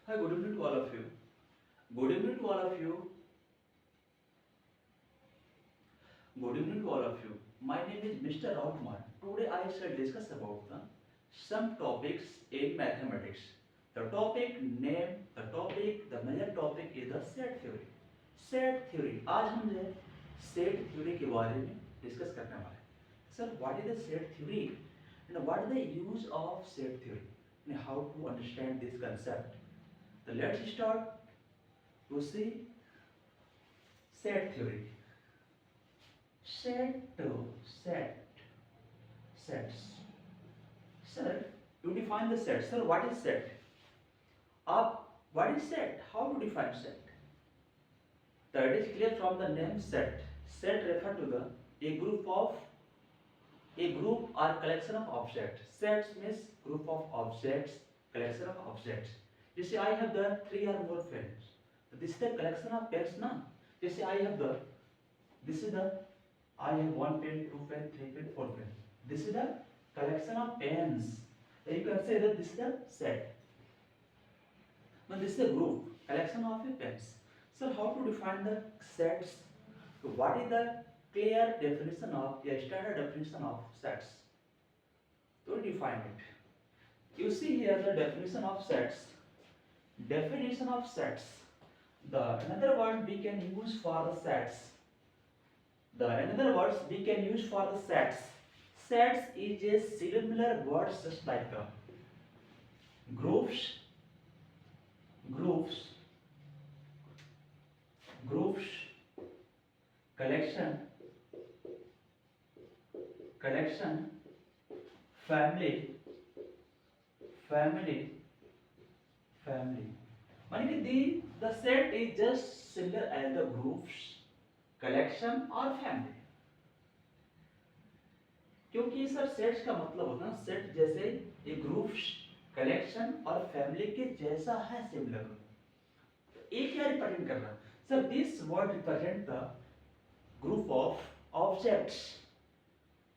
Hi, good evening to all of you. Good evening to all of you. Good evening to all of you. My name is Mr. Rahman. Today I shall discuss about some topics in mathematics. The major topic is the set theory. Set theory. आज हम जो है set theory के बारे में discuss करने वाले हैं. Sir, what is the set theory and what is the use of set theory and how to understand this concept? So let's start to see set theory. Sets. Sir, you define the set. Sir, what is set? What is set? How to define set? That is clear from the name set. Set refer to a group or collection of objects. Sets means group of objects, collection of objects. जैसे I have the 3 or more pens. This is the collection of pens ना. जैसे this is the I have 1 pen, 2 pen, 3 pen, 4 pen. This is the collection of pens. So you can say that this is the set. Now this is a group, collection of pens. So how to define the sets? So what is the clear definition of a standard definition of sets? To define it, you see here the definition of sets. Definition of sets. The another word we can use for the sets. Another words we can use for the sets. Sets is a similar word just like groups, collection, family. मानिए कि the set is just similar as the groups, collection और family. क्योंकि sir sets का मतलब होता है set जैसे एक ग्रुप्स, कलेक्शन और फैमिली के जैसा है, सिमिलर. एक क्या रिप्रेजेंट कर रहा है sir? This word represent the group of objects.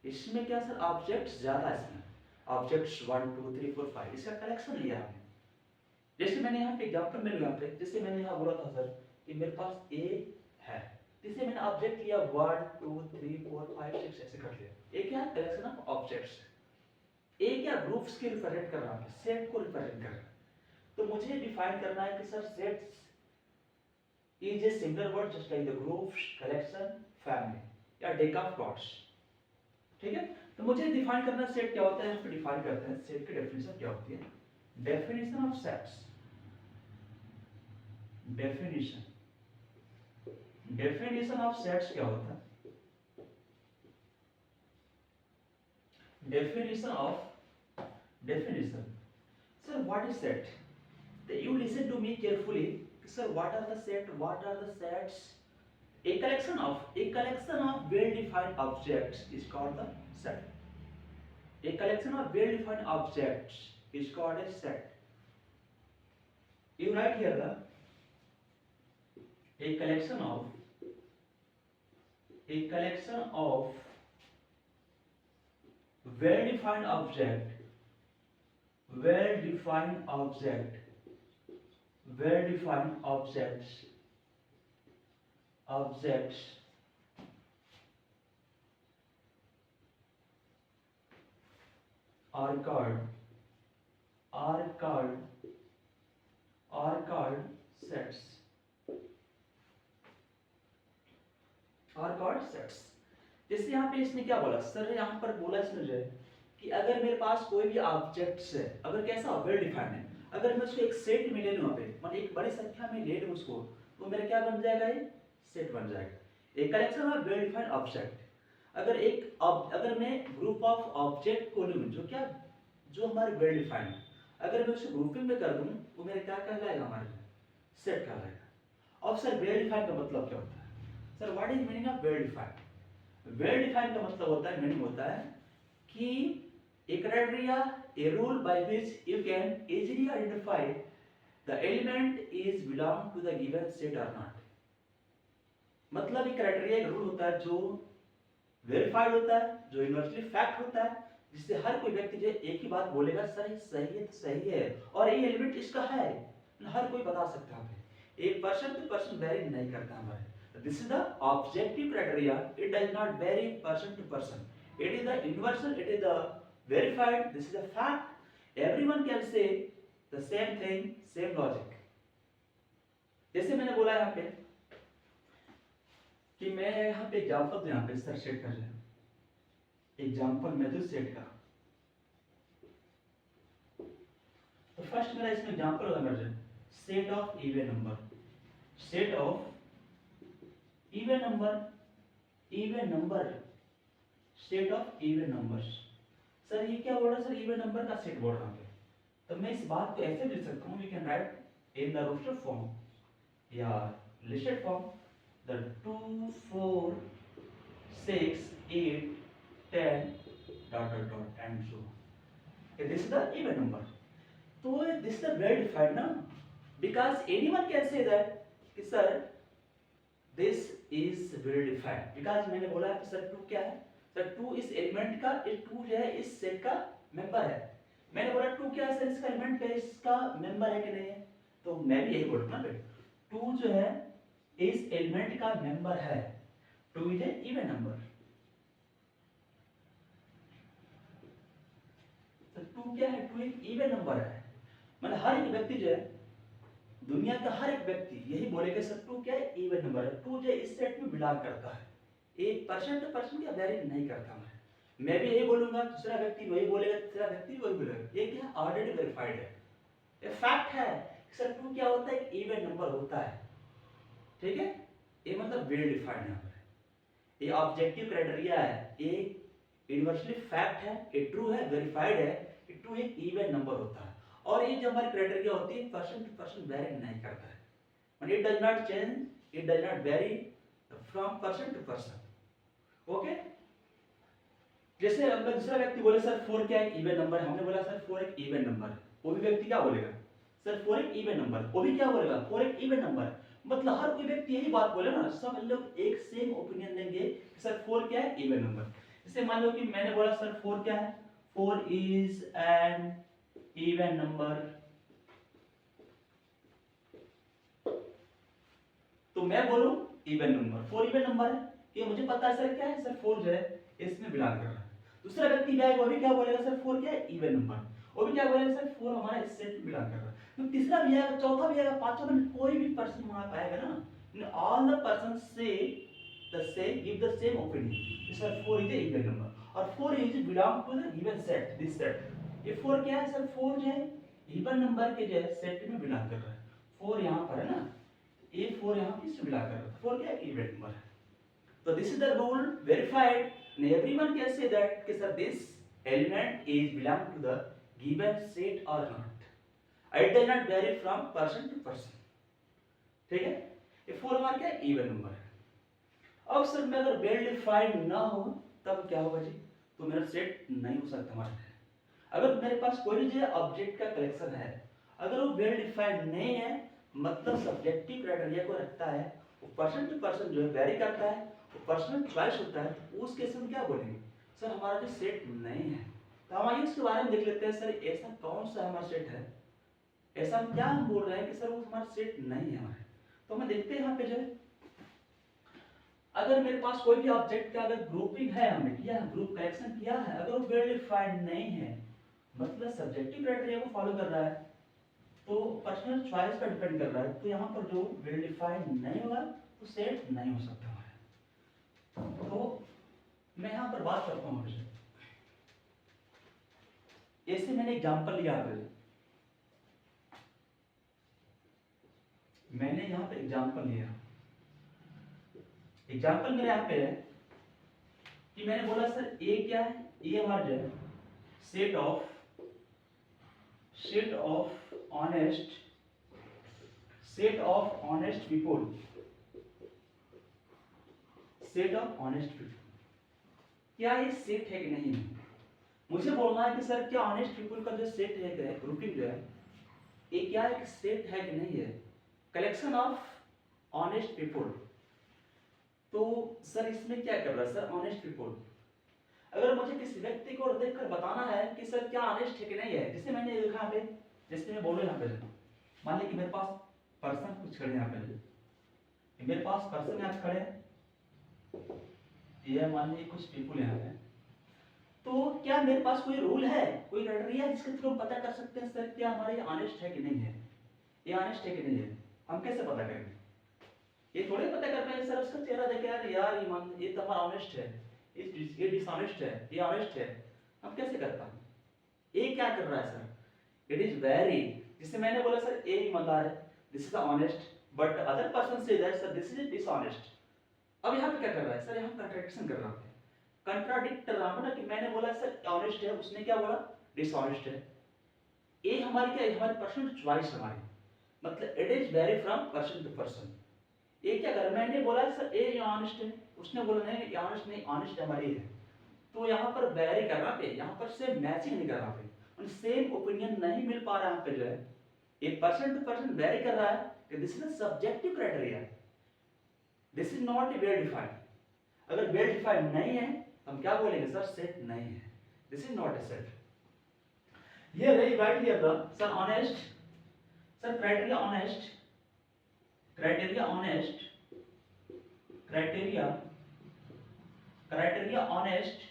इसमें क्या सर? ऑब्जेक्ट्स ज्यादा इसमें. ऑब्जेक्ट्स 1 2 3 4 5 इसका कलेक्शन लिया हमने. जैसे मैंने यहाँ पे एग्जांपल में यहाँ पे जैसे मैंने यहाँ बोला था सर कि मेरे पास ए है, जिसे मैंने ऑब्जेक्ट लिया 1 2 3 4 5 6 ऐसे कर लिया. एक क्या कलेक्शन ऑफ ऑब्जेक्ट्स. एक क्या ग्रुप्स के रिप्रेजेंट कर रहा है, सेट को रिप्रेजेंट कर रहा है. तो मुझे डिफाइन करना है कि sir sets is a single word just like the groups, collection, family या डेक ऑफ कार्ड्स. ठीक है, तो मुझे डिफाइन करना सेट क्या होता है. यहाँ पे डिफाइन करते हैं सेट की डेफिनेशन क्या होती है. Definition of sets. Definition of sets क्या होता है? Definition. Sir, what is set? You listen to me carefully. Sir, what are the set? What are the sets? A collection of well-defined objects is called the set. A collection of well-defined objects is called a set. You write here a collection of well-defined objects are called sets. जैसे यहाँ पे इसने क्या बोला sir? यहाँ पर बोला इसने जो है कि अगर मेरे पास कोई भी ऑब्जेक्ट्स है, अगर कैसा वेल डिफाइंड है, अगर मैं उसको एक सेट में ले लूँ, पे मतलब एक बड़ी संख्या में ले लूँ उसको, तो मेरा क्या बन जाएगा? ये सेट बन जाएगा. एक collection of well defined object. अगर मैं ग्रुप ऑफ ऑब्जेक्ट को लूँ जो हमारे वेल डिफाइंड, अगर मैं उसे ग्रुपिंग में कर दूँ तो मेरा क्या कहलाएगा? हमारे सेट कहलाएगा. अब सर वेल डिफाइंड का मतलब क्या होता है? Sir what is meaning of well defined? Well defined का मतलब होता है, मीनिंग होता है कि a criteria, a rule by which you can easily identify the element is belong to the given set or not. मतलब एक क्राइटेरिया, एक रूल होता है जो वेरीफाइड होता है, जो यूनिवर्सली फैक्ट होता है, जिससे हर कोई व्यक्ति जो एक ही बात बोलेगा, सर ये सही है तो सही है और ये एलिमेंट इसका है, हर कोई बता सकता है, एक पर्सन टू पर्सन वेरी नहीं करता हमारे। This is the objective criteria, it does not vary person to person, it is the universal, it is the verified, this is a fact, everyone can say the same thing, same logic। जैसे मैंने बोला यहाँ पे कि मैं यहाँ पे example यहाँ पे सर सेट कर रहे हैं, एग्जाम्पल मैं जो सेट का, तो फर्स्ट मेरा इसमें एग्जाम्पल होगा मेरा set of even number, set of even number, even number, set of even numbers. Sir ये क्या बोल रहा है सर, इवन नंबर का सेट बोल रहा हूँ। तो मैं इस बात को ऐसे लिख सकता हूँ, we can write in the roster form या listed form, the 2 4 6 8 10 dot dot dot and so, this is the even number. तो दिस इज वेल डिफाइंड ना, because anyone can say that कि sir this is well defined, because मैंने बोला कि sir 2 क्या है, sir 2 इस एलिमेंट का, ये 2 जो है इस सेट का मेंबर है। मैंने बोला 2 क्या है सर, इसका एलिमेंट है, इसका मेंबर है कि नहीं है, तो मैं भी यही बोलूँ ना भाई, 2 जो है इस एलिमेंट का मेंबर है, 2 इज ए इवन नंबर। तो 2 क्या है, 2 एक इवन नंबर है, मतलब हर एक व्यक्ति जो है, दुनिया का हर एक व्यक्ति यही बोलेगा सर 2 क्या है, इवन नंबर है, 2 जो इस सेट में बिलोंग करता है, एक पर्सन टू पर्सन क्या वेरी नहीं करता मैं भी यही बोलूंगा, दूसरा व्यक्ति वही बोलेगा, तीसरा व्यक्ति वही बोलेगा, ये क्या ऑलरेडी वेरीफाइड है, ये फैक्ट है। सर 2 क्या होता है, एक इवन नंबर होता है, ठीक है, ये मतलब वेल डिफाइंड है, ये ऑब्जेक्टिव क्राइटेरिया है, ये यूनिवर्सली फैक्ट है, ये ट्रू है, वेरीफाइड है कि 2 एक इवन नंबर होता है, और ये जो हमारी क्राइटेरिया होती है पर्सन टू पर्सन वेरी नहीं करता है, मतलब it does not change, it does not vary from person to person. Okay, जैसे अब दूसरा व्यक्ति बोले सर 4 क्या एक इवन नंबर है, हमने बोला सर 4 एक इवन नंबर है, वो भी व्यक्ति क्या बोलेगा सर 4 एक इवन नंबर, वो भी क्या बोलेगा 4 एक इवन नंबर, मतलब हर कोई व्यक्ति यही बात बोले ना, सब लोग एक सेम ओपिनियन देंगे कि सर 4 क्या है, इवन नंबर। जैसे मान लो कि मैंने बोला सर 4 क्या है, 4 इज एन इवन नंबर, तो मैं बोलूं इवन नंबर, 4 इवन नंबर है, ये मुझे पता है सर क्या है, सर 4 जो है इसमें बिलोंग कर रहा है। दूसरा व्यक्ति क्या है, वो भी क्या बोलेगा सर 4 क्या है, इवन नंबर, वो भी क्या बोलेगा सर 4 हमारा इस सेट में बिलोंग कर रहा है। तो तीसरा भी आएगा, चौथा भी आएगा, पांचवा भी, कोई भी पर्सन वहां पाएगा ना, all the person say the same, give the same opinion, sir 4 is a even number, और 4 is belong to the given set, this set. ये 4 क्या है सर, 4 जो है इवन नंबर के जो है सेट में बिलोंग कर रहा है, 4 यहां पर है ना, ये 4 यहाँ किससे बिलोंग कर रहा है, 4 क्या इवन नंबर है। तो this is the rule verified, and everyone can say that कि sir this element is belong to the given set or not, it does not vary from person to person, ठीक है, ये 4 हमारा क्या even number है। अब sir मैं अगर वेल डिफाइंड ना हो तब क्या होगा जी, तो मेरा सेट नहीं हो सकता हमारा। अगर मेरे पास कोई भी ऑब्जेक्ट का कलेक्शन है, अगर वो वेल डिफाइंड नहीं है, मतलब सब्जेक्टिव क्राइटेरिया को रखता है, वो पर्सन टू पर्सन जो है वेरी करता है, पर्सनल चॉइस होता है, तो उस केस में क्या बोलेंगे सर हमारा जो सेट नहीं है। तो हम आइए इसके बारे में देख लेते हैं, सर ऐसा कौन सा हमारा सेट है, ऐसा क्या हम बोल रहे हैं कि सर वो हमारा सेट नहीं है हमारे। तो हमें देखते हैं यहाँ पे जो है, अगर मेरे पास कोई भी ऑब्जेक्ट का अगर ग्रुपिंग है, हमने किया ग्रुप कलेक्शन किया है, अगर वो वेल डिफाइंड नहीं है, मतलब सब्जेक्टिव क्राइटेरिया को फॉलो कर रहा है, तो पर्सनल चॉइस पर डिपेंड कर रहा है, तो यहाँ पर जो वेल डिफाइंड नहीं होगा तो सेट नहीं हो सकता। तो मैं यहां पर बात करता हूं, ऐसे मैंने एग्जांपल लिया है, मैंने यहां पे एग्जांपल लिया, एग्जांपल मेरे यहां पे है कि मैंने बोला सर ए क्या है, ए हमारा जो है set of honest people, set of honest people, क्या ये सेट है कि नहीं। मुझे बोलना है कि सर क्या ऑनेस्ट पीपल का जो सेट है, ग्रुपिंग जो है, ये क्या एक सेट है कि नहीं है, कलेक्शन ऑफ ऑनेस्ट पीपल। तो सर इसमें क्या कर रहा है सर, ऑनेस्ट पीपल, अगर मुझे किसी व्यक्ति को देखकर बताना है कि सर क्या ऑनेस्ट है कि नहीं है, जैसे मैंने लिखा पे, जैसे मैं बोलूं यहाँ पे मान लीजिए कि मेरे पास पर्सन कुछ खड़े हैं यहाँ पे, मेरे पास पर्सन यहाँ खड़े हैं, ये मान लीजिए कुछ पीपल यहाँ पे, तो क्या मेरे पास कोई रूल है, कोई क्राइटेरिया है जिसके थ्रू हम पता कर सकते हैं सर क्या हमारे ऑनेस्ट है कि नहीं है, ये ऑनेस्ट है कि नहीं है? हम कैसे पता करेंगे? ये थोड़ी पता कर पाएंगे सर उसका चेहरा देख यार ये तो हमारा ऑनेस्ट है, ये डिसऑनेस्ट है, ये ऑनेस्ट है, हम कैसे कर पाएंगे? ये क्या कर रहा है सर? इट इज वेरी, जिससे मैंने बोला सर ए ईमानदार है, this is honest, but other person से that sir this is dishonest. अब यहाँ पे क्या कर रहा है सर? यहाँ कंट्राडिक्शन कर रहा है, कंट्राडिक्ट कर रहा हूं ना कि मैंने बोला सर ऑनेस्ट है, उसने क्या बोला डिसऑनेस्ट है। ये हमारी क्या, हमारी पर्सनल चॉइस हमारी, मतलब it is vary from person to person. ये क्या कर, मैंने बोला सर ए ऑनेस्ट है, उसने बोला नहीं ऑनेस्ट नहीं, ऑनेस्ट हमारी है, तो यहाँ पर वेरी करना पे, यहाँ पर से मैचिंग नहीं कर रहा पे, सेम ओपिनियन नहीं मिल पा रहा है पे जो है, ये पर्सन टू पर्सन वेरी कर रहा है कि this is subjective criteria, this is not well defined. अगर वेल डिफाइंड नहीं है हम क्या बोलेंगे सर? सेट नहीं है, this is not a set. ये रही right here the sir honest, sir criteria honest, criteria honest, criteria honest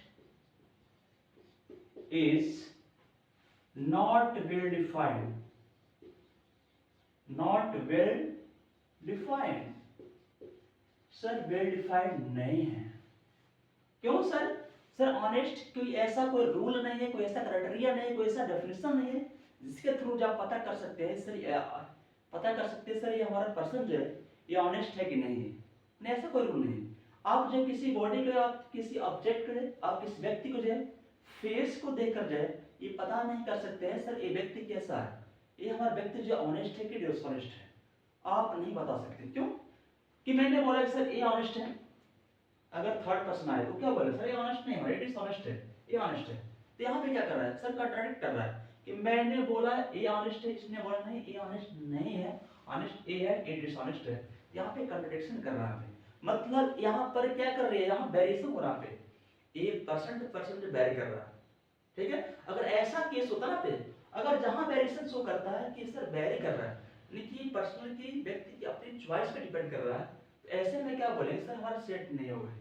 is not well defined, not well defined, sir well defined नहीं है। क्यों सर? सर ऑनेस्ट कोई ऐसा कोई रूल नहीं है, कोई ऐसा क्राइटेरिया नहीं है, कोई ऐसा डेफिनेशन नहीं है जिसके थ्रू आप पता कर सकते हैं सर, पता कर सकते हैं सर ये हमारा पर्सन जो है ये ऑनेस्ट है कि नहीं है। नहीं, ऐसा कोई रूल नहीं है। आप जो किसी बॉडी को, आप किसी ऑब्जेक्ट को, आप किसी व्यक्ति को जो है फेस को देखकर जो है ये पता नहीं कर सकते हैं सर ये व्यक्ति कैसा है, ये हमारा व्यक्ति जो ऑनेस्ट है कि डिसऑनेस्ट है, आप नहीं बता सकते। क्यों? कि मैंने बोला कि सर ये ऑनेस्ट है, अगर थर्ड पर्सन आए तो क्या बोले सर ये ऑनेस्ट नहीं है, ये डिसऑनेस्ट है, ये ऑनेस्ट है। तो यहाँ पे क्या कर रहा है सर? कंट्राडिक्ट कर रहा है कि मैंने बोला ये ऑनेस्ट है, इसने बोला नहीं ये ऑनेस्ट नहीं है, ऑनेस्ट ये है, ये डिसऑनेस्ट है। यहाँ पे कंट्राडिक्शन कर रहा है, मतलब यहाँ पर क्या कर रही है, यहाँ वेरिएशन हो रहा है, ये पर्सन टू पर्सन जो वेरी कर रहा है। ठीक है, अगर ऐसा केस होता ना पे, अगर जहां वेरिएशन शो करता है कि सर वेरी कर रहा है, लेकिन पर्सनल व्यक्ति की अपनी चॉइस पे डिपेंड कर रहा है, तो ऐसे में क्या बोलेंगे सर हमारा सेट नहीं होगा,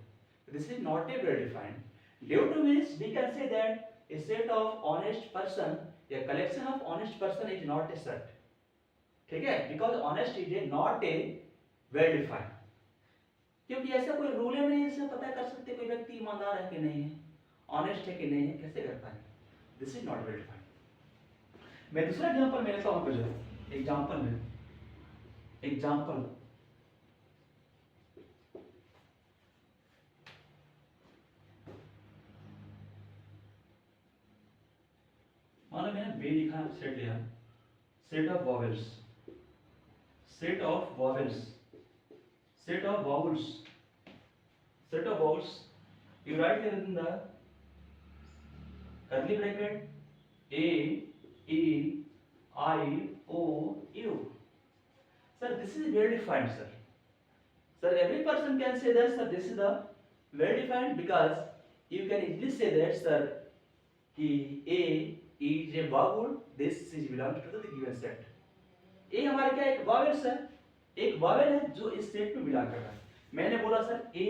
this is not a well defined. Due to which we can say that a set of honest person या collection of honest person is not a set. ठीक है, because honest is a not a well defined, क्योंकि ऐसा कोई rule ही नहीं है इससे पता कर सकते कोई व्यक्ति ईमानदार है कि नहीं है, ऑनेस्ट है कि नहीं है, कैसे कर पाएंगे? This is not well defined. मैं दूसरा एग्जांपल में लेता हूं, एग्जांपल में एग्जांपल मानो मैंने बे लिखा, सेट लिया, set of vowels, set of vowels, set of vowels, set of vowels, you write here in the curly bracket a, e, I, o, u. Sir, this is well defined, sir. Sir, every person can say that, sir, this is the well defined, because you can easily say that, sir, कि a is a vowel, this is belongs to the given set. a हमारा क्या एक vowels है, एक vowel है जो इस set में बिलोंग कर रहा है। मैंने बोला sir a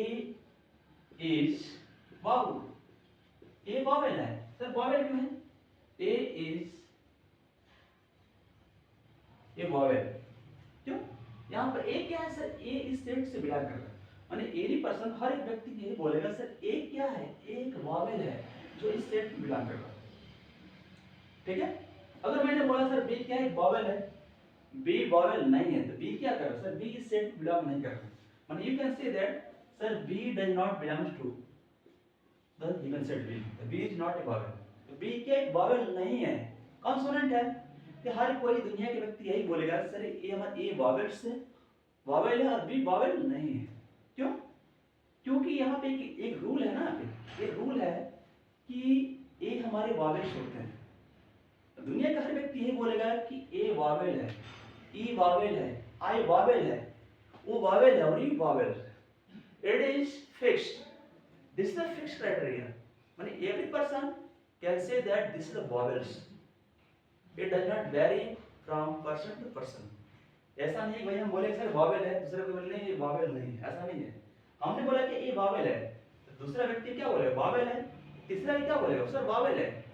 is vowel, a vowel है सर, vowel क्यों है? a is a vowel, क्यों? यहाँ पर a क्या है सर? a इस सेट से बिलोंग कर रहा है, माने एनी पर्सन, हर एक व्यक्ति यही बोलेगा सर a क्या है? एक vowel है जो इस सेट में बिलोंग कर रहा है। ठीक है, अगर मैंने बोला सर b क्या है? vowel है, b vowel नहीं है, तो b क्या कर रहा है सर? b इस सेट में बिलोंग नहीं कर रहा, माने you can say that sir b does not belongs to the given set b, b is not a vowel, तो b क्या एक vowel नहीं है, कॉन्सोनेंट है। कि हर कोई दुनिया के व्यक्ति यही बोलेगा सर ये हमारा a vowel से vowel है और b vowel नहीं है। क्यों? क्योंकि यहाँ पे एक रूल है ना, एक रूल है कि a हमारे vowels होते हैं, दुनिया का हर व्यक्ति यही बोलेगा कि a vowel है, e vowel है, I vowel है, o vowel है और u vowel है। It is fixed. This is a fixed criteria. Meaning every person can say that this is the vowels. It does not vary from person to person. ऐसा नहीं है भाई हम बोले सर वावेल है, दूसरा कोई बोले नहीं ये वावेल नहीं है, ऐसा नहीं है। हमने बोला कि ये वावेल है, तो दूसरा व्यक्ति क्या बोले वावेल है, तीसरा क्या बोलेगा सर वावेल है।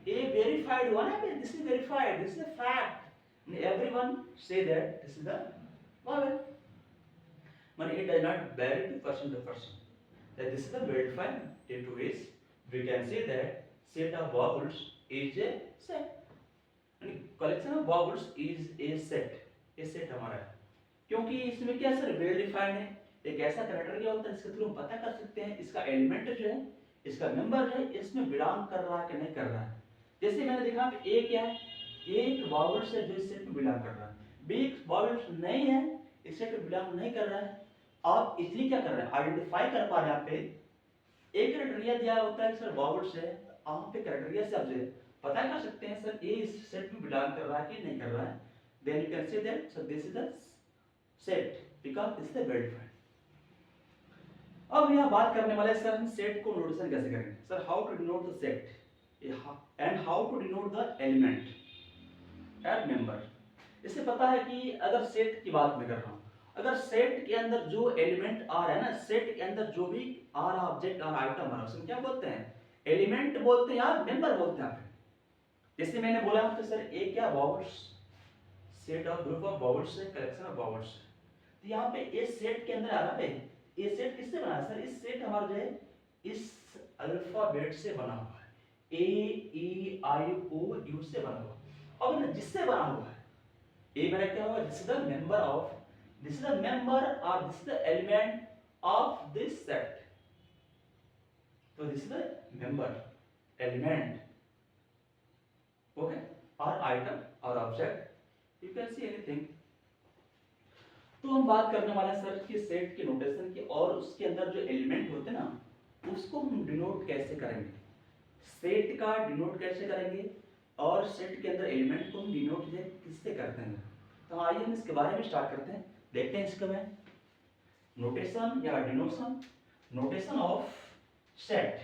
ये वेरीफाइड हुआ ना, this is verified, this is a fact, everyone say that this is the Wavell, but it does not vary to person to person. That this is the verified into which we can say that set of vowels is a set. And collection of vowels is a set. ये set हमारा है, क्योंकि इसमें क्या sir verified है, एक ऐसा criteria होता है जिसके थ्रू हम पता कर सकते हैं इसका एलिमेंट जो है, इसका नंबर जो है, इसमें बिलोंग कर रहा है कि नहीं कर रहा है। जैसे मैंने देखा कि ए क्या है, एक वावल से जो इस सेट में बिलोंग कर रहा है, बी वावल नहीं है, इस सेट में बिलोंग नहीं कर रहा है। आप इजीली क्या कर रहे हैं, आइडेंटिफाई कर पा रहे हैं। यहाँ पे एक क्राइटेरिया दिया होता है सर वावल्स है, आप पे क्राइटेरिया से आप जो पता कर सकते हैं सर ए इस सेट में बिलोंग कर रहा है कि नहीं कर रहा है। Then you can say that sir this is the set because this is the verified. अब यहाँ बात करने वाले सर हम सेट को नोटेशन कैसे करेंगे, sir how to denote the set and how to denote the element and member. इससे पता है कि अगर सेट की बात मैं कर रहा हूँ, अगर सेट के अंदर जो एलिमेंट आ रहा है ना, सेट के अंदर जो भी आ रहा ऑब्जेक्ट और आइटम आ रहा है उसमें क्या बोलते हैं, एलिमेंट बोलते हैं या मेंबर बोलते हैं आप। जैसे मैंने बोला तो सर ए क्या vowels, set of group of vowels है, कलेक्शन ऑफ वावल्स। तो यहाँ पे ए सेट के अंदर आ रहा है, ये सेट किससे बना है सर, इस सेट हमारा जो है इस अल्फाबेट से बना हुआ है, ए ई आई ओ यू से बना हुआ। अब जिससे बना हुआ है ए मेरा क्या होगा, this is the member of, this is the member or this is the element of this set. So this is the member, element, okay, or item or object, you can see anything. तो हम बात करने वाले हैं sir कि set के notation की, और उसके अंदर जो एलिमेंट होते हैं ना उसको हम डिनोट कैसे करेंगे, सेट का डिनोट कैसे करेंगे और सेट के अंदर एलिमेंट को हम डिनोट किससे करते हैं। तो आइए हम इसके बारे में स्टार्ट करते हैं, देखते हैं इसका मैं नोटेशन या denotation, notation of set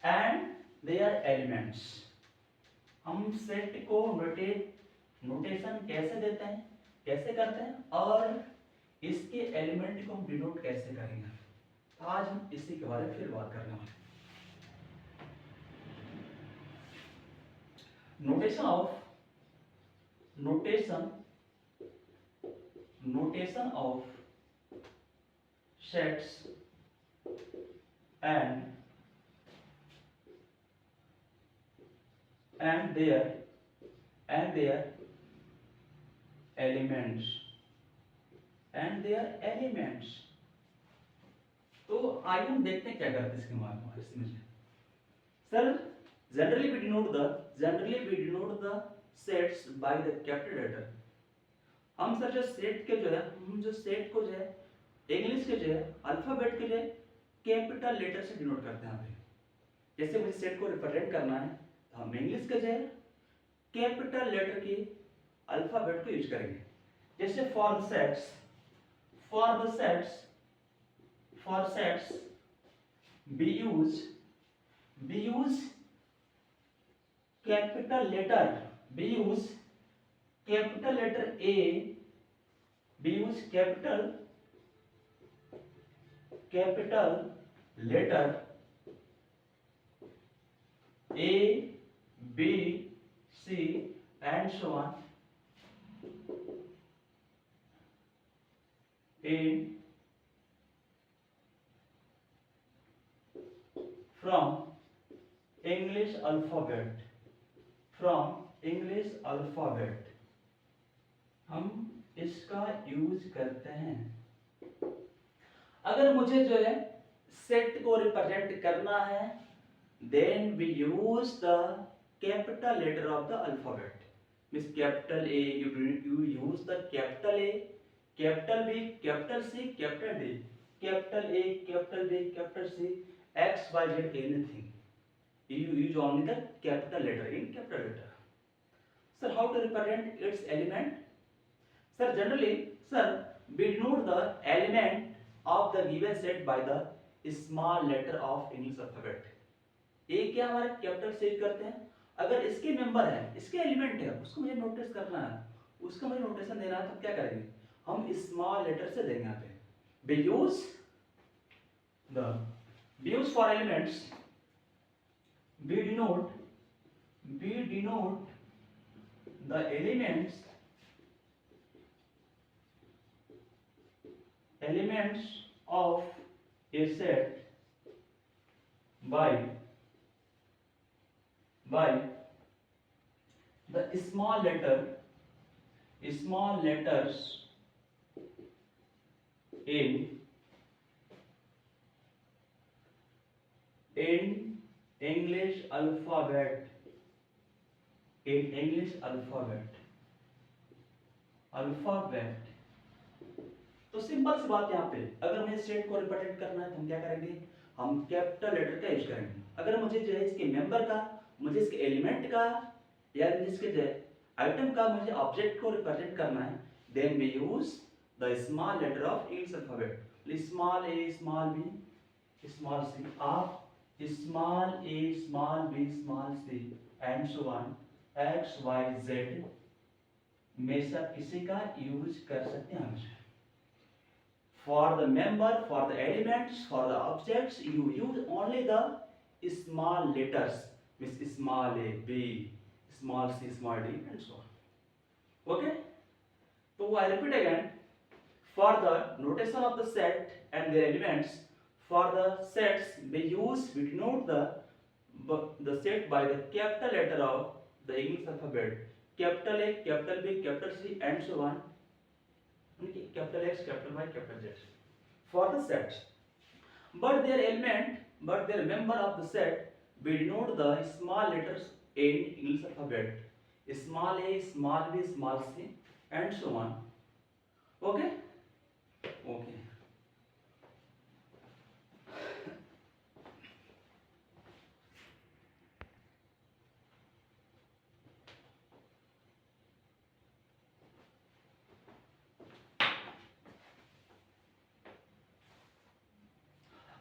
and their elements. हम सेट को नोटेशन कैसे देते हैं, कैसे करते हैं, और इसके एलिमेंट को हम डिनोट कैसे करेंगे। तो आज हम इसी के बारे में फिर बात करने वाले हैं। notation of sets and their elements तो आइए हम देखते हैं क्या करते हैं इसके माध्यम से। Sir generally we denote the sets by the capital letter। हम सर जो सेट के जो है, हम जो सेट को जो है इंग्लिश के जो है अल्फाबेट के जो है कैपिटल लेटर से डिनोट करते हैं। जैसे मुझे सेट को रिप्रेजेंट करना है तो हम इंग्लिश के जो है कैपिटल लेटर के अल्फाबेट को यूज करेंगे। जैसे for sets we use capital letter, we use capital letter A, we use capital letter A, B, C and so on in from English alphabet हम इसका यूज करते हैं। अगर मुझे जो है सेट को रिप्रेजेंट करना है then we use the capital letter of the alphabet, means capital A you use the capital A, capital B, capital C, capital D, capital A, capital B, capital C, X, Y, Z, anything. You use only the capital letter in capital letter. Sir, how to represent its element? Sir, generally, sir, we denote the element of the given set by the small letter of English alphabet. ये क्या हमारे capital से use करते हैं। अगर इसके member है, इसके एलिमेंट है, उसको मुझे नोटिस करना है, उसका मुझे नोटेशन देना है, तो क्या करेंगे, हम स्मॉल लेटर से देंगे यहाँ पे। we use for elements, we denote the elements of a set by the small letters in English alphabet, तो सिंपल सी बात यहाँ पे, अगर मुझे सेट को रिप्रेजेंट करना है तो हम क्या करेंगे, हम कैपिटल लेटर का यूज करेंगे। अगर मुझे जो है इसके मेंबर का, मुझे इसके एलिमेंट का, या मुझे इसके जो आइटम का, मुझे ऑब्जेक्ट को रिप्रेजेंट करना है, then we use the small letter of English alphabet, small a, small b, small c, आप small a, small b, small c and so on, x y z में से आप किसी का यूज कर सकते हैं हमेशा। For the member, for the elements, for the objects, you use only the small letters, with small a, b, small c, small d, and so on. Okay? So I repeat again. For the notation of the set and their elements, for the sets we denote the set by the capital letter of the English alphabet, capital A, capital B, capital C, and so on. Capital X, capital Y, capital Z for the sets, but their member of the set we denote the small letters in English alphabet, small a, small b, small c, and so on. Okay.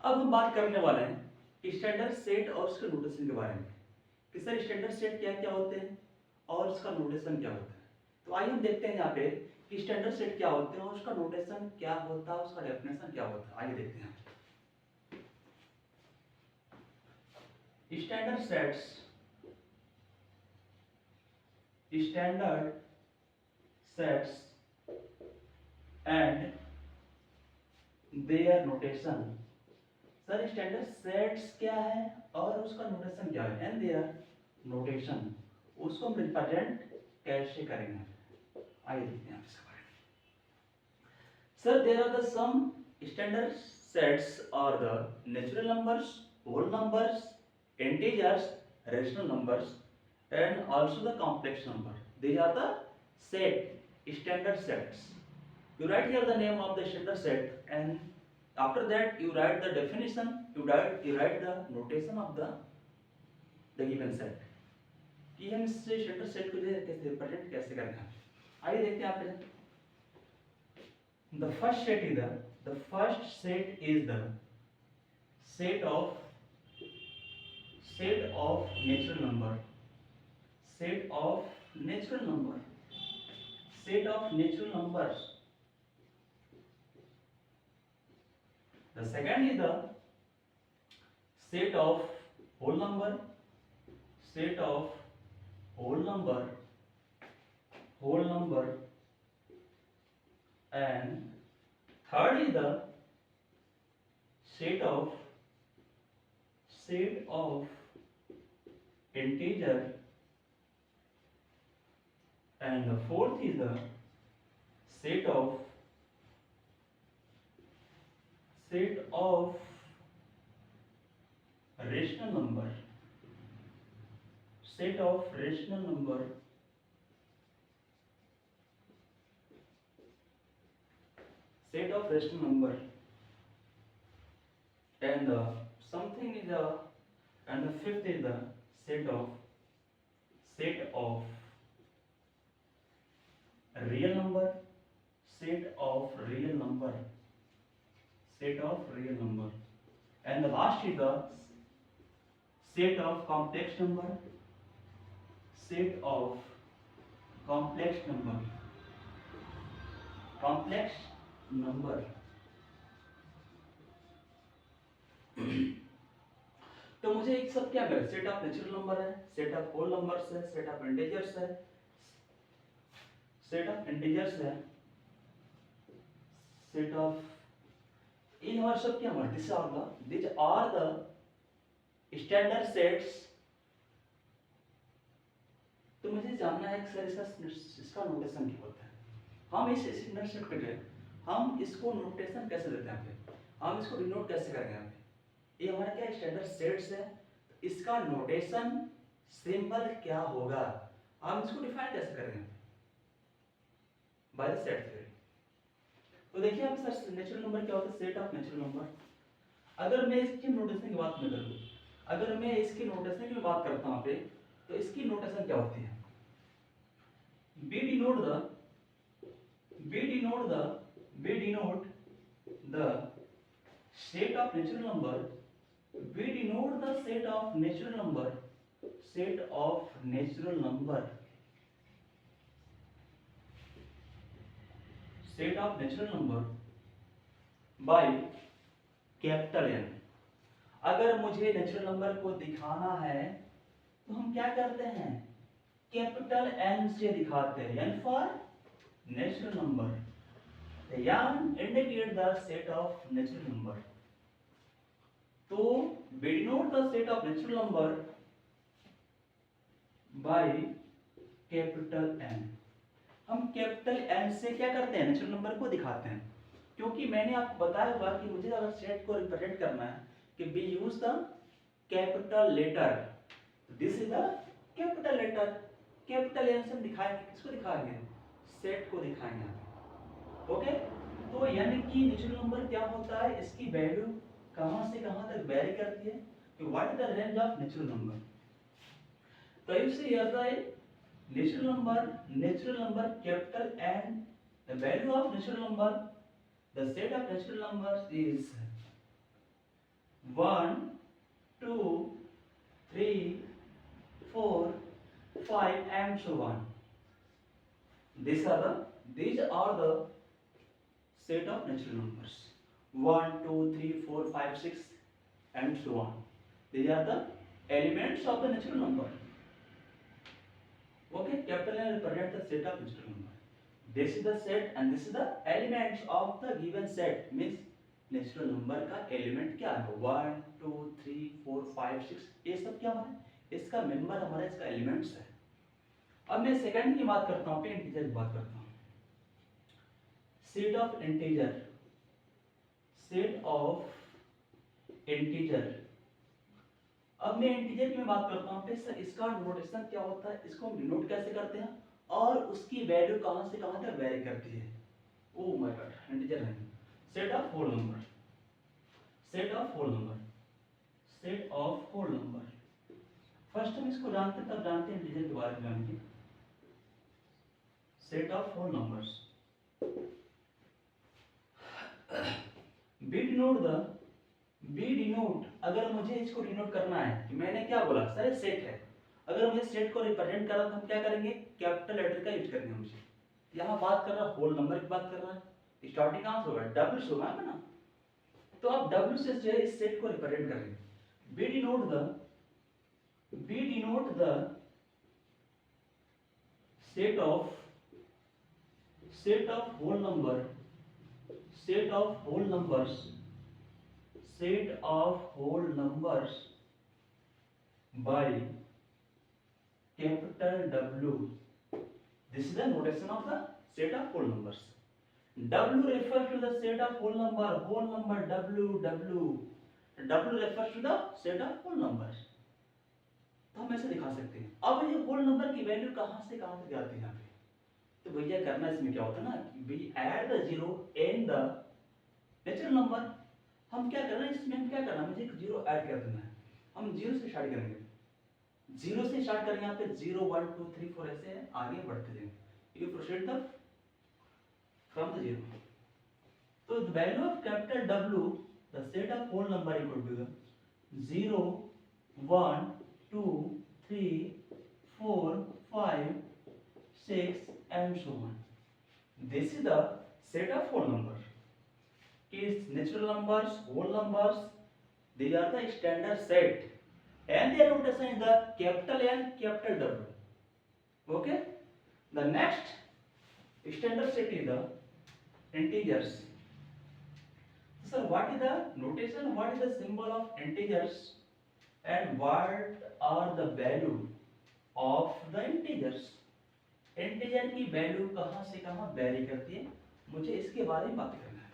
अब हम बात करने वाले हैं standard set और उसके notation के बारे में कि सर स्टैंडर्ड सेट क्या क्या होते हैं और उसका नोटेशन क्या होता है। तो आइए हम देखते हैं यहाँ पे कि स्टैंडर्ड सेट क्या होते हैं और उसका नोटेशन क्या होता है, उसका डेफिनेशन क्या होता है। आइए देखते हैं standard sets and their notation. Sir standard sets क्या है और उसका नोटेशन क्या है, एंड देयर नोटेशन, उसको हम रिप्रेजेंट कैसे करेंगे। आइए देखते हैं इसके बारे में। Sir there are the some standard sets are the natural numbers, whole numbers, integers, rational numbers, and also the complex number. These are the set standard sets. You write here the name of the standard set, and after that you write the definition, you write the notation of the given set कि हम इस standard set को कैसे represent कैसे करेंगे। आइए देखते हैं आप। The first set is the set of natural number, set of natural numbers. The second is the set of whole number, and third is the set of integer, and the fourth is the set of rational number, and something is and the fifth is the set of real number, and the last is the set of complex number, complex number. तो मुझे एक सब क्या मिला, set of natural number है, set of whole numbers है, set of integers है, set of integers है, सेट ऑफ, ये हमारे सब क्या हमारे this are the standard sets. तो मुझे जानना है कि सर इसका नोटेशन क्या होता है। हम इस स्टैंडर्ड सेट पे गए, हम इसको नोटेशन कैसे देते हैं, हम इसको डिनोट कैसे करेंगे यहाँ पे, ये हमारा क्या स्टैंडर्ड सेट्स है, तो इसका नोटेशन सिंबल क्या होगा, हम इसको डिफाइन कैसे करेंगे बाय द सेट थ्योरी। तो देखिए आप सर नेचुरल नंबर क्या होता है, सेट ऑफ नेचुरल नंबर। अगर मैं इसकी नोटेशन की बात मैं करूँ, अगर मैं इसकी नोटेशन की बात करता हूँ पे, तो इसकी नोटेशन क्या होती है, be denote the set of natural number, we denote the set of natural number, set of natural number, set of natural number by capital N। अगर मुझे नेचुरल नंबर को दिखाना है तो हम क्या करते हैं, कैपिटल N से दिखाते हैं, N for natural number, N indicate the set of natural number। तो we denote the set of natural number by capital N। हम कैपिटल N से क्या करते हैं, नेचुरल नंबर को दिखाते हैं, क्योंकि मैंने आपको बताया हुआ कि मुझे अगर सेट को रिप्रेजेंट करना है कि we use the capital letter, this is the capital letter, capital N से हम दिखाएंगे, किसको दिखाएंगे, सेट को दिखाएंगे। ओके, तो यानी कि नेचुरल नंबर क्या होता है, इसकी वैल्यू कहां से कहां तक वेरी करती है, कि what is the range of natural number. तो इफ से here the natural number capital N, the value of natural number, the set of natural numbers is 1 2 3 4 5 and so on। these are the set of natural numbers 1 2 3 4 5 6 and so on। these are the elements of the natural number। okay, capital N represents the set of natural number, this is the set and this is the elements of the given set, means natural number का element क्या है, 1 2 3 4 5 6, ये सब क्या हमारा, इसका member हमारा, इसका एलिमेंट्स है। अब मैं सेकंड की बात करता हूँ, इंटीजर की बात करता हूँ, set of integer, set of integer. अब मैं इंटीजर की बात करता हूँ, फिर इसका नोटेशन क्या होता है, इसको हम डिनोट कैसे करते हैं, और उसकी वैल्यू कहां से कहां तक वेरी करती है। ओह माय गॉड, इंटीजर है, set of whole number, set of whole number, set of whole number. First हम इसको जानते हैं, तब जानते हैं इंटीजर के बारे में जानेंगे। Set of whole numbers, be denote, अगर मुझे इसको डिनोट करना है कि मैंने क्या बोला सर ये सेट है, अगर मुझे सेट को रिप्रेजेंट करना तो हम क्या करेंगे, कैपिटल लेटर का यूज करेंगे। मुझे यहाँ बात कर रहा है होल नंबर की बात कर रहा है, स्टार्टिंग कहाँ से होगा, डब्ल्यू से होगा ना, तो आप डब्ल्यू से जो है इस सेट को रिप्रेजेंट करेंगे। Be denote the set of whole number, set of whole numbers, set of whole numbers by capital W। this is the notation of the set of whole numbers। W refers to the set of whole number W refers to the set of whole numbers। तो हम ऐसे दिखा सकते हैं। अब ये whole number की value कहां से कहां तक जाती है यहाँ पे, तो भैया करना इसमें क्या होता है ना, we add the zero in the natural number. हम क्या करना है इसमें, हम क्या करना है, मुझे एक जीरो ऐड कर देना है, हम जीरो से स्टार्ट करेंगे, जीरो से स्टार्ट करेंगे, यहाँ पे 0 1 2 3 4 ऐसे आगे बढ़ते जाएंगे, you proceed the from the zero. तो the value of capital W, the set of whole number equal to 0 1 2 3 4 5 6 and so on। this is the set of whole number. Is natural numbers, whole numbers, these are the standard set, and their notation is the capital N, capital W. Okay. The next standard set is the integers. So what is the notation? What is the symbol of integers? And what are the value of the integers? Integer की value कहाँ से कहाँ very करती है, मुझे इसके बारे में बात करना है।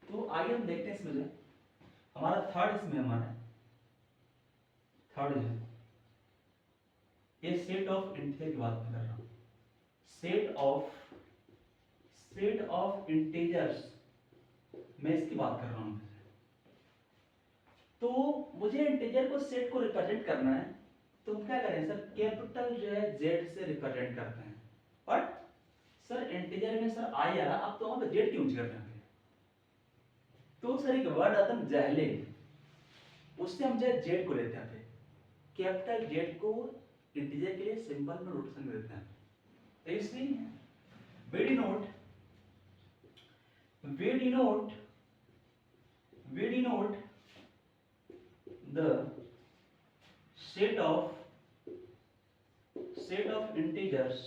तो आइए हम देखते हैं इसमें, हमारा थर्ड इसमें हमारा थर्ड है ये सेट ऑफ इंटीजर की बात कर रहा हूँ। सेट ऑफ इंटीजर्स मैं इसकी बात कर रहा हूँ। तो मुझे इंटीजर को सेट को रिप्रेजेंट करना है, तो हम क्या करें सर, कैपिटल जो है जेड से रिप्रेजेंट करते हैं। बट सर इंटीजर में सर आई आ रहा, अब तो वहां पे जेड क्यों यूज कर रहे हैं? तो सर एक वर्ड आता है जहले, उससे हम जो जेड को लेते हैं, कैपिटल जेड को इंटीजर के लिए सिंबल में नोटेशन देते हैं। तो इसलिए we denote the set of integers.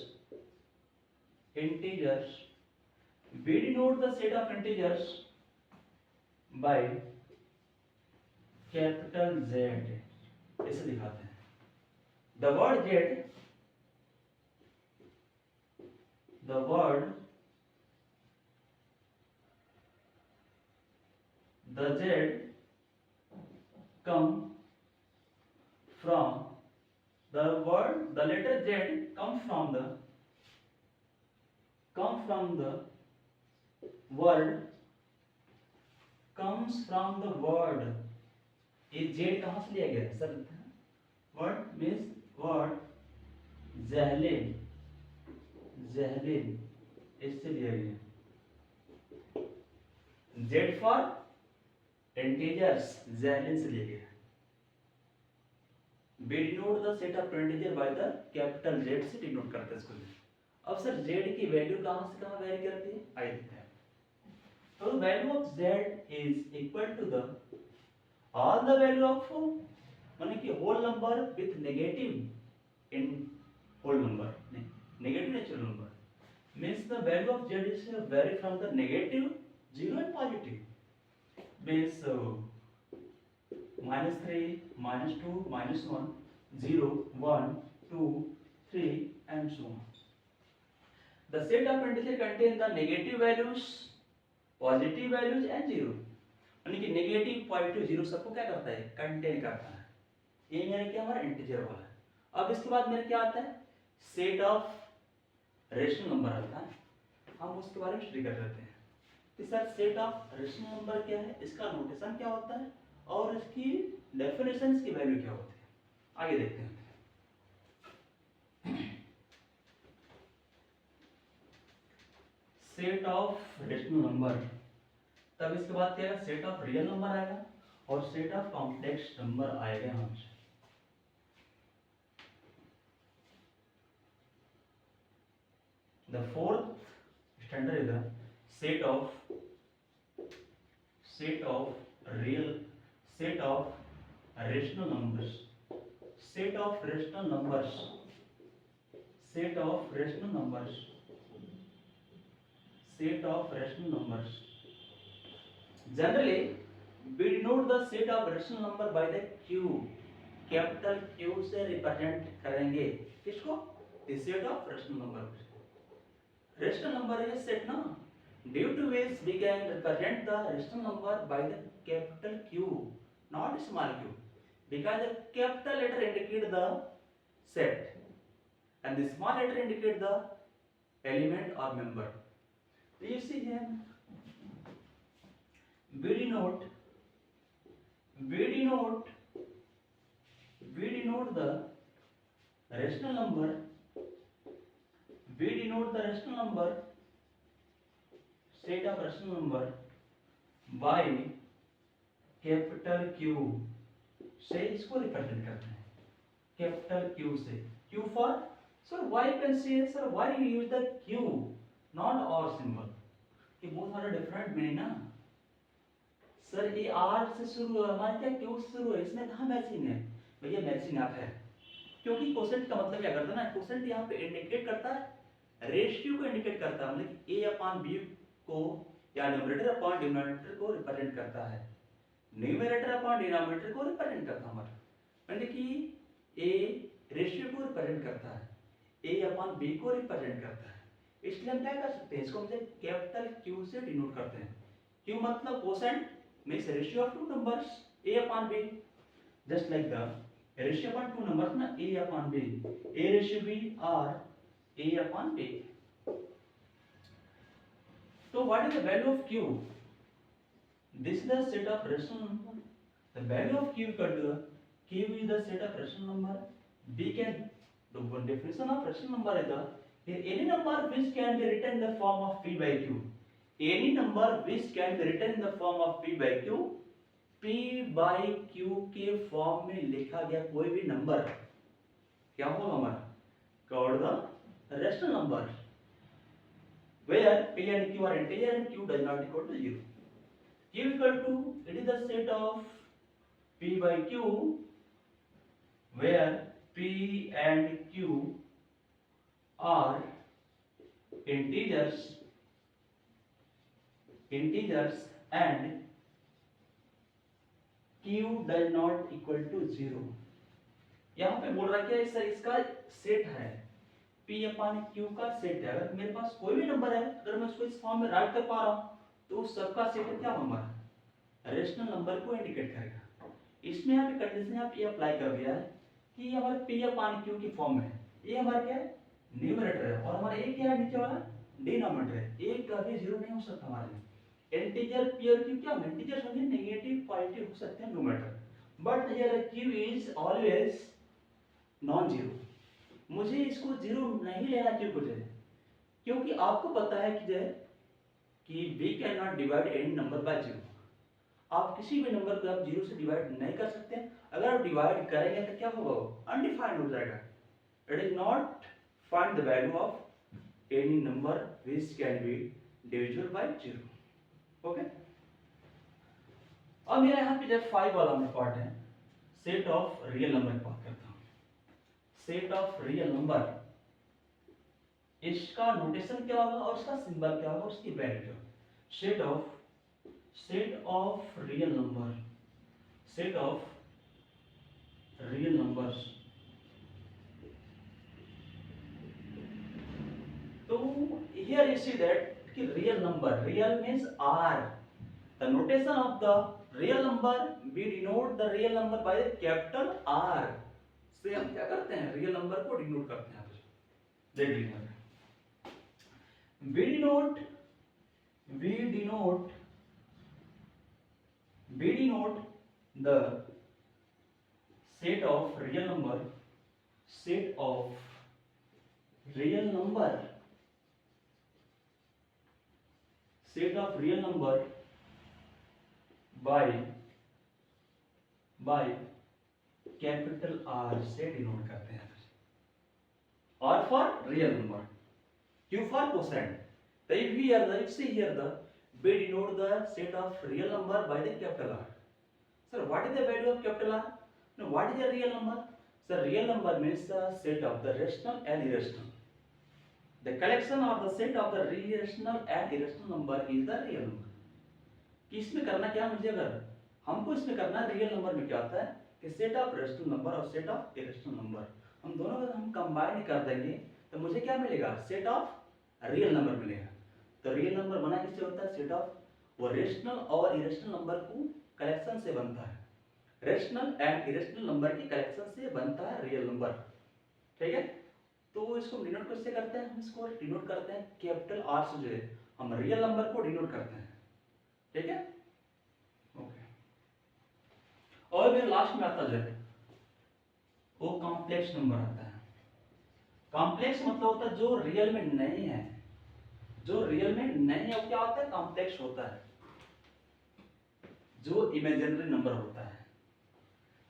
We denote the set of integers by capital Z, ऐसे दिखाते हैं। The word Z, the word the Z come from the word, the letter Z comes from the word, ये Z कहाँ से लिया गया sir? Word means word ज़हलीन, इससे लिया गया। Z for integers, ज़हलीन से लिया गया। We denote the set of integer by the capital Z से डिनोट करते हैं इसको। अब सर Z की वैल्यू कहाँ से कहाँ वेरी करती है, आइए देखते हैं। तो value of Z is equal to the all the value of, माने कि whole number with negative in whole number, negative natural number, means the value of Z is vary from the negative 0 and positive, means -3, -2, -1, 0, 1, 2, 3 and so on. The set of integer contain the negative values, positive values and 0, यानी कि negative positive zero सबको क्या करता है, contain करता है। ये मेरा क्या हमारा इंटीजर वाला है। अब इसके बाद मेरा क्या आता है, सेट ऑफ रेशनल नंबर आता है, हम उसके बारे में स्टडी कर लेते हैं कि sir set of rational number क्या है, इसका नोटेशन क्या होता है और इसकी डेफिनेशंस की वैल्यू क्या होती है, आगे देखते हैं। सेट ऑफ रेशनल नंबर, तब इसके बाद क्या आएगा, सेट ऑफ रियल नंबर आएगा और सेट ऑफ कॉम्प्लेक्स नंबर आएगा यहाँ से। The fourth standard is the set of rational numbers. Set of rational numbers. Set of rational numbers. Set of rational numbers. Generally, we denote the set of rational number by the Q. Capital Q से represent करेंगे किसको, the set of rational number. Rational number is a set ना, due to which we can represent the rational number by the capital Q, not small q, because the capital letter indicate the set and the small letter indicate the element or member. So you see here, we denote the rational number. We denote the rational number, set of rational number by capital Q से इसको represent करते हैं, capital Q से। Q for, sir why you can say, sir why you use the Q, not or symbol, कि बहुत सारे different meaning ना। Sir ये आर से शुरू है, हमारे क्या क्यू से शुरू है, इसमें कहाँ मैचिंग है? भैया मैचिंग आप है, क्योंकि क्वोशेंट का मतलब क्या करता है ना, क्वोशेंट यहाँ पे इंडिकेट करता है रेशियो को इंडिकेट करता है, मतलब ए अपॉन बी को या न्यूमरेटर अपॉन डिनोमिनेटर को रिप्रेजेंट करता है, न्यूमरेटर अपॉन डिनोमिनेटर को रिप्रेजेंट करता है हमारा, मतलब कि ए रेशियो को रिप्रेजेंट करता है, ए अपॉन बी को रिप्रेजेंट करता है, इसलिए हम क्या कर सकते हैं, इसको हम कैपिटल क्यू से डिनोट करते हैं। क्यू मतलब quotient means ratio of two numbers a upon b, just like the ratio upon two numbers na, a upon b, a ratio b or a upon b. So what is the value of q? This is the set of rational number. The value of q equal to q is the set of rational number. B can, the one definition of rational number is the any number which can be written in the form of p by q. Any number which can be written in the form of p by q, P by Q के form में लिखा गया कोई भी number क्या होगा हमारा, called the rational number, where P and Q are integer and Q does not equal to 0. Q equal to, it is the set of P by Q where P and Q are integers and Q does not equal to 0. यहाँ पे बोल रहा है sir इसका set है, P upon Q का set है, अगर मेरे पास कोई भी नंबर है, अगर मैं उसको इस फॉर्म में राइट कर पा रहा हूँ तो उस सबका सेट क्या होगा, रेशनल नंबर को इंडिकेट करेगा। इसमें यहाँ पे कंडीशन आप ये अप्लाई कर दिया है कि ये हमारे P अपॉन Q की फॉर्म में, ये हमारा क्या है, न्यूमरेटर है, और हमारा ए क्या है, नीचे वाला डिनोमिनेटर है, ए कभी जीरो नहीं हो सकता हमारे, इंटीजर P और Q क्या इंटीजर होंगे, नेगेटिव पॉजिटिव हो सकते हैं numerator, but here Q is always non zero, मुझे इसको जीरो नहीं लेना क्यों मुझे, क्योंकि आपको पता है कि we can not divide any number by zero, आप किसी भी नंबर को आप जीरो से डिवाइड नहीं कर सकते, अगर आप डिवाइड करेंगे तो क्या होगा, अनडिफाइंड हो जाएगा, it is not find the value of any number which can be divisible by zero. Okay, अब मेरा यहाँ पे जब 5 वाला में पार्ट है, सेट ऑफ रियल नंबर की बात करता हूँ, सेट ऑफ रियल नंबर, इसका नोटेशन क्या होगा और इसका सिंबल क्या होगा, उसकी वैल्यू क्या होगा, set of real number, set of real numbers, तो here you see that कि real number, real means r, the notation of the real number, we denote the real number by the capital R से हम क्या करते हैं, real number को denote करते हैं, देख लीजिए, we denote the set of real number, set of real number, set of real number by capital R से डिनोट करते हैं, R for real number, Q for quotient. So if see here the we denote the set of real number by the capital R. Sir, what is the value of capital R? No, what is the real number? Sir, real number means the set of the rational and irrational. The collection of the set of the rational and irrational number is the real number. कि इसमें करना क्या, मुझे अगर हमको इसमें करना है, रियल नंबर में क्या होता है कि सेट ऑफ रेशनल नंबर और सेट ऑफ इरेशनल नंबर, हम दोनों को हम कंबाइन कर देंगे तो मुझे क्या मिलेगा, सेट ऑफ रियल नंबर मिलेगा। तो रियल नंबर बना किससे होता है, सेट ऑफ वो रेशनल और इरेशनल नंबर को कलेक्शन से बनता है, रेशनल एंड इरेशनल नंबर की कलेक्शन से बनता है रियल नंबर, ठीक है। तो इसको डिनोट कैसे करते हैं, हम इसको डिनोट करते हैं कैपिटल आर से, जो है हम रियल नंबर को डिनोट करते हैं, ठीक है। ओके, और फिर लास्ट में आता है वो कॉम्प्लेक्स नंबर आता है। कॉम्प्लेक्स मतलब होता है जो रियल में नहीं है, जो रियल में नहीं है वो क्या होता है, कॉम्प्लेक्स होता है, जो इमेजिनरी नंबर होता है,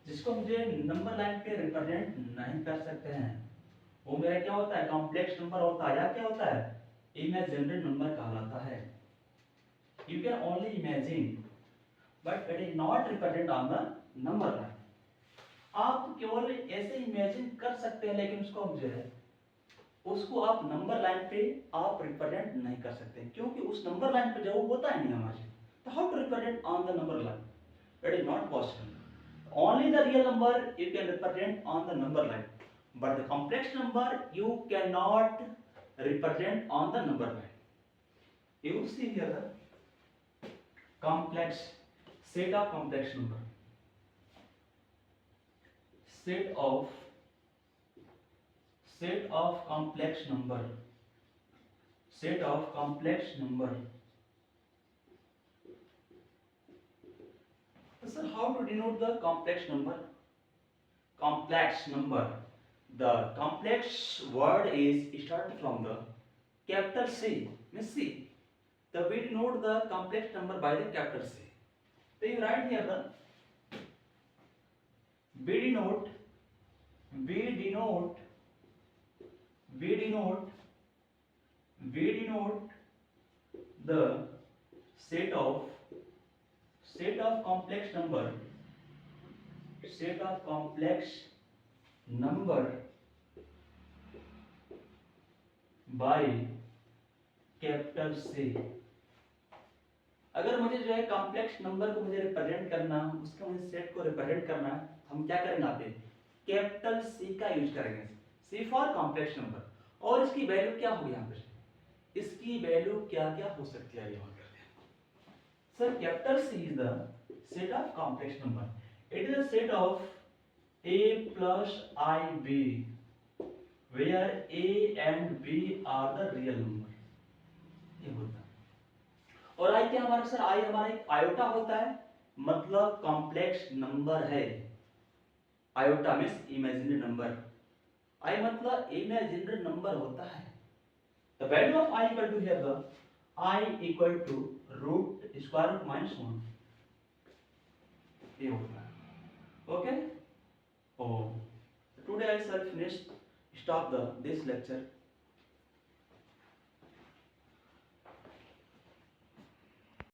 जिसको मुझे नंबर लाइन पे रिप्रेजेंट नहीं कर सकते हैं, वो मेरा क्या होता है, कॉम्प्लेक्स नंबर होता है, या क्या होता है, इमेजिनरी नंबर कहलाता है। you can only imagine, but it is not represent on the number line. आप केवल ऐसे इमेजिन कर सकते हैं, लेकिन उसको हम जो है उसको आप नंबर लाइन पे आप रिप्रेजेंट नहीं कर सकते, क्योंकि उस नंबर लाइन पे जो होता है नहीं हमारे, तो how to represent on the number line, it is not possible. Only the real number you can represent on the number line, but the complex number you cannot represent on the number line. You see here the complex set of complex number, set of complex number, set of complex number. So sir, how to denote the complex number? Complex number, the complex word is started from the capital C, means C. The we denote the complex number by the capital C. So you write here the we denote the set of complex number, set of complex number by capital से। अगर मुझे जो है complex number को मुझे represent करना, उसका मुझे सेट को रिप्रेजेंट करना है, हम क्या करेंगे यहाँ पे कैपिटल सी का यूज करेंगे, सी फॉर कॉम्प्लेक्स नंबर। और इसकी वैल्यू क्या होगी यहाँ पे, इसकी वैल्यू क्या क्या हो सकती है, यहाँ करते हैं। Sir capital C is the set of complex number, it is a set of a plus ib where a and b are the real number, ये होता है। और i क्या हमारा सर, i हमारा एक आयोटा होता है, मतलब कॉम्प्लेक्स नंबर है। Iota means imaginary number, i मतलब इमेजिनरी नंबर होता है। The value of i equal to here the i equal to root square root minus 1, ये होता है। Okay, oh, today I shall finish stop this lecture.